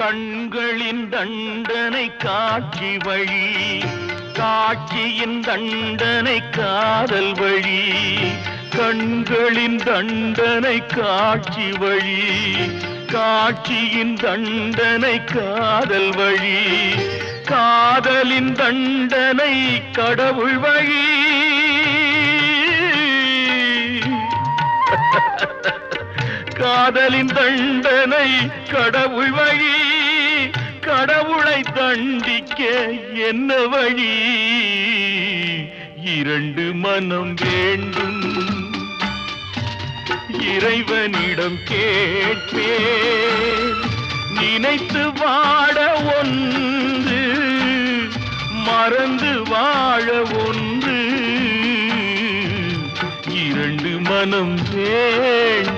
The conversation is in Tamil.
கண்களின் தண்டனை காட்சி வழி, காட்சியின் தண்டனை காதல் வழி. கண்களின் தண்டனை காட்சி வழி, காட்சியின் தண்டனை காதல் வழி. காதலின் தண்டனை கடவுள் வழி. காதலின் தண்டனை கடவுள் வழி. கடவுளை தண்டிக்க என்ன வழி? இரண்டு மனம் வேண்டும், இறைவனிடம் கேட்பேன். நினைத்து வாழ ஒன்று, மறந்து வாழ ஒன்று. இரண்டு மனம் வேண்டும்.